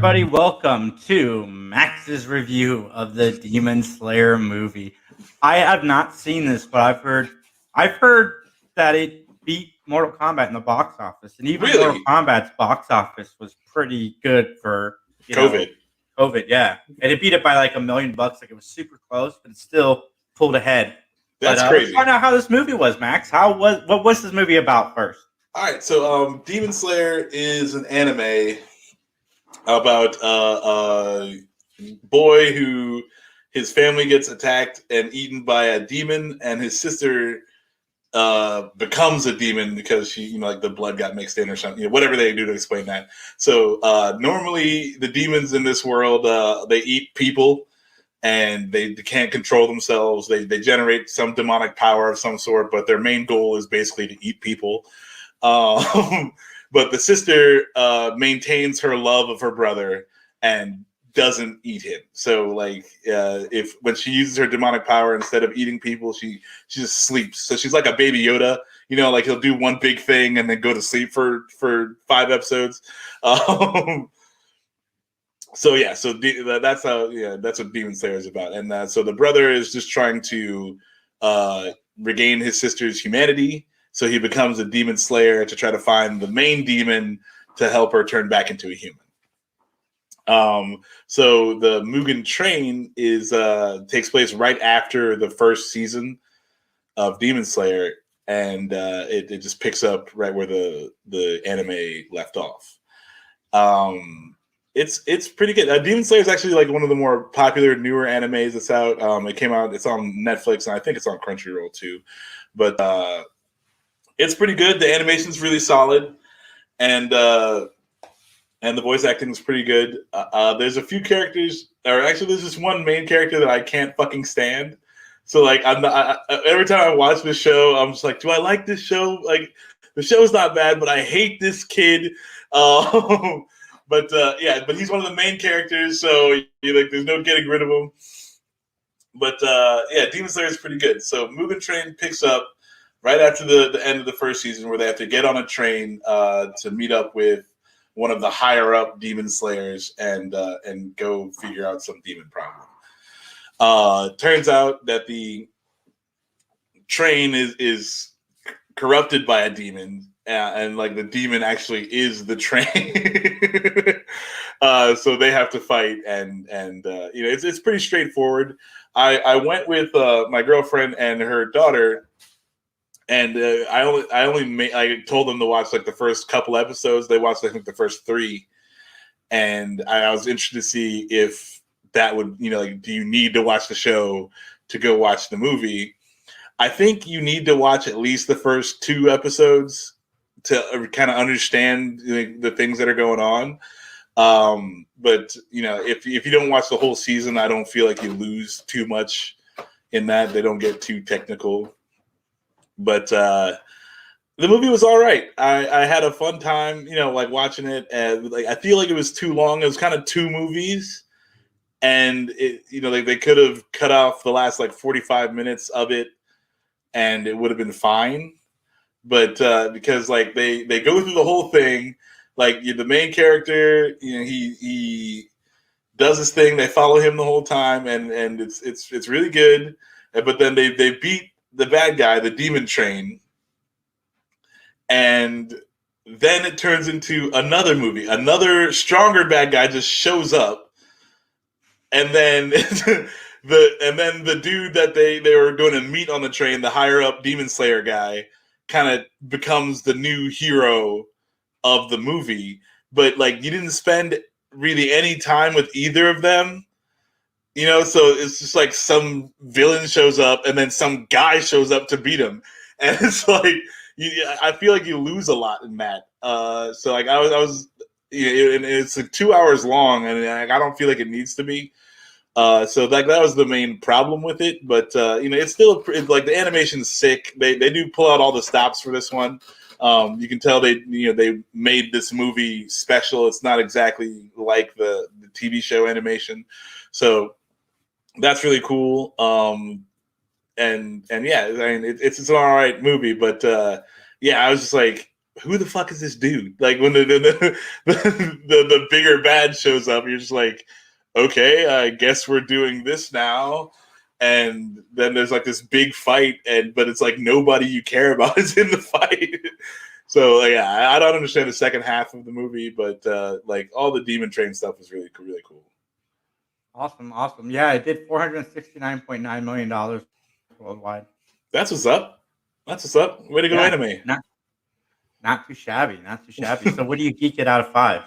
Everybody, welcome to Max's review of the Demon Slayer movie. I have not seen this, but I've heard that it beat Mortal Kombat in the box office, and even Really? Mortal Kombat's box office was pretty good for COVID. COVID, yeah, and it beat it by like $1 million. Like it was super close, but it still pulled ahead. That's Let's crazy. find out how this movie was, Max. What was this movie about first? All right, so Demon Slayer is an anime about a boy who his family gets attacked and eaten by a demon, and his sister becomes a demon because she, like the blood got mixed in or something, whatever they do to explain that. So normally the demons in this world, they eat people and they can't control themselves. They generate some demonic power of some sort, but their main goal is basically to eat people. But the sister maintains her love of her brother and doesn't eat him. So if when she uses her demonic power, instead of eating people, she just sleeps. So she's like a baby Yoda, like he'll do one big thing and then go to sleep for 5 episodes. So that's what Demon Slayer is about. And so the brother is just trying to regain his sister's humanity. So he becomes a demon slayer to try to find the main demon to help her turn back into a human. So the Mugen Train takes place right after the first season of Demon Slayer, and it just picks up right where the anime left off. It's pretty good. Demon Slayer is actually like one of the more popular newer animes that's out. It came out. It's on Netflix, and I think it's on Crunchyroll too. But it's pretty good. The animation's really solid, and the voice acting is pretty good. There's a few characters, or actually, there's just one main character that I can't fucking stand. So every time I watch this show, I'm just like, do I like this show? Like, the show's not bad, but I hate this kid. But he's one of the main characters, so there's no getting rid of him. But Demon Slayer is pretty good. So Mugen Train picks up right after the end of the first season, where they have to get on a train to meet up with one of the higher up demon slayers and go figure out some demon problem. Turns out that the train is corrupted by a demon, and the demon actually is the train. So they have to fight, and it's pretty straightforward. I went with my girlfriend and her daughter. And I told them to watch the first couple episodes. They watched I think the first 3, and I was interested to see if that would do you need to watch the show to go watch the movie? I think you need to watch at least the first 2 episodes to kind of understand the things that are going on. But if you don't watch the whole season, I don't feel like you lose too much in that. They don't get too technical. But the movie was all right. I had a fun time, watching it. And I feel like it was too long. It was kind of 2 movies, and they could have cut off the last 45 minutes of it, and it would have been fine. But because they go through the whole thing, the main character, he does his thing. They follow him the whole time, and it's really good. But then they beat the bad guy, the Demon Train, and then it turns into another movie. Another stronger bad guy just shows up, and then the dude that they were going to meet on the train, the higher up Demon Slayer guy, kind of becomes the new hero of the movie. But you didn't spend really any time with either of them. So it's just some villain shows up and then some guy shows up to beat him. And it's I feel like you lose a lot in that. So like I was and it's like 2 hours long, and I don't feel like it needs to be. So that was the main problem with it, but it's still like the animation's sick. They do pull out all the stops for this one. You can tell they made this movie special. It's not exactly like the TV show animation, so that's really cool. And yeah, I mean it's an all right movie, but yeah, I was just like, who the fuck is this dude? Like when the bigger bad shows up, you're just like, okay, I guess we're doing this now. And then there's like this big fight, but it's like nobody you care about is in the fight. So yeah, I don't understand the second half of the movie, but like all the Demon Train stuff was really cool. Awesome. Yeah, it did $469.9 million worldwide. That's what's up. Way to go, anime. Not too shabby. So what do you geek it out of 5?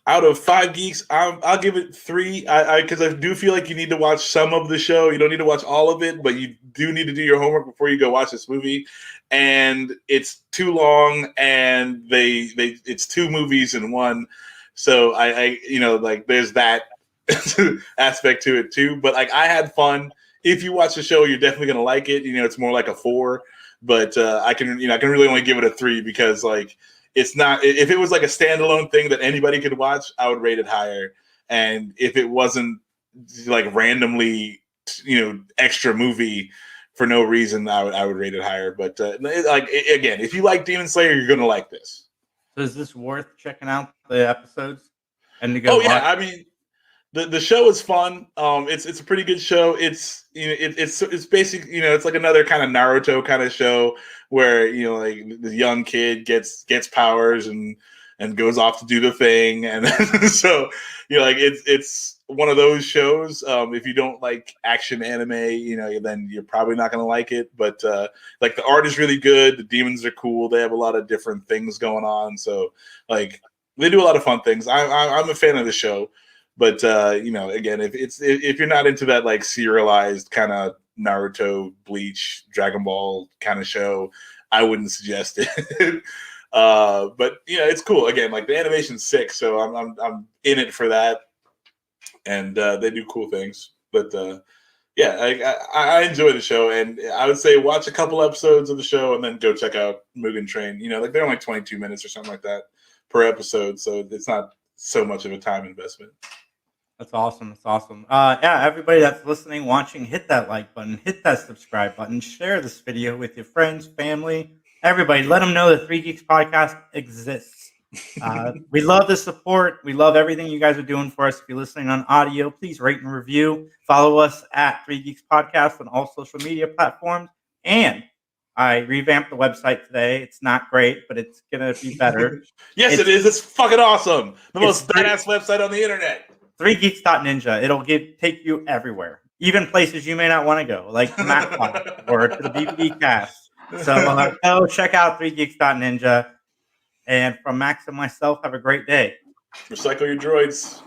Out of 5 geeks, I'll give it 3. Because I do feel like you need to watch some of the show. You don't need to watch all of it, but you do need to do your homework before you go watch this movie. And it's too long, and it's 2 movies in one. So I like there's that aspect to it too. But like I had fun. If you watch the show, you're definitely gonna like it. It's more like a 4, but I can really only give it a 3 because like. It's not. If it was like a standalone thing that anybody could watch, I would rate it higher. And if it wasn't like randomly, extra movie for no reason, I would rate it higher. But again, if you like Demon Slayer, you're gonna like this. So is this worth checking out the episodes and to go? Oh yeah, I mean, the show is fun. It's a pretty good show. It's it's basic. It's like another kind of Naruto kind of show where like the young kid gets powers and goes off to do the thing, and so like it's one of those shows. If you don't like action anime, then you're probably not gonna like it. But like the art is really good. The demons are cool. They have a lot of different things going on. So like they do a lot of fun things. I'm a fan of the show. But again, if you're not into that like serialized kind of Naruto, Bleach, Dragon Ball kind of show, I wouldn't suggest it. But it's cool. Again, like the animation's sick, so I'm in it for that, and they do cool things. But yeah, I enjoy the show, and I would say watch a couple episodes of the show and then go check out Mugen Train. Like they're only 22 minutes or something like that per episode, so it's not so much of a time investment. That's awesome. Yeah, everybody that's listening, watching, hit that like button, hit that subscribe button, share this video with your friends, family, everybody. Let them know the 3 Geeks podcast exists. We love the support. We love everything you guys are doing for us. If you're listening on audio, please rate and review. Follow us at 3 Geeks Podcast on all social media platforms. And I revamped the website today. It's not great, but it's going to be better. Yes, it is. It's fucking awesome. The most badass website on the internet. 3geeks.ninja. It'll take you everywhere, even places you may not want to go, like the Matt or to the BBD cast. So go check out 3geeks.ninja. And from Max and myself, have a great day. Recycle your droids.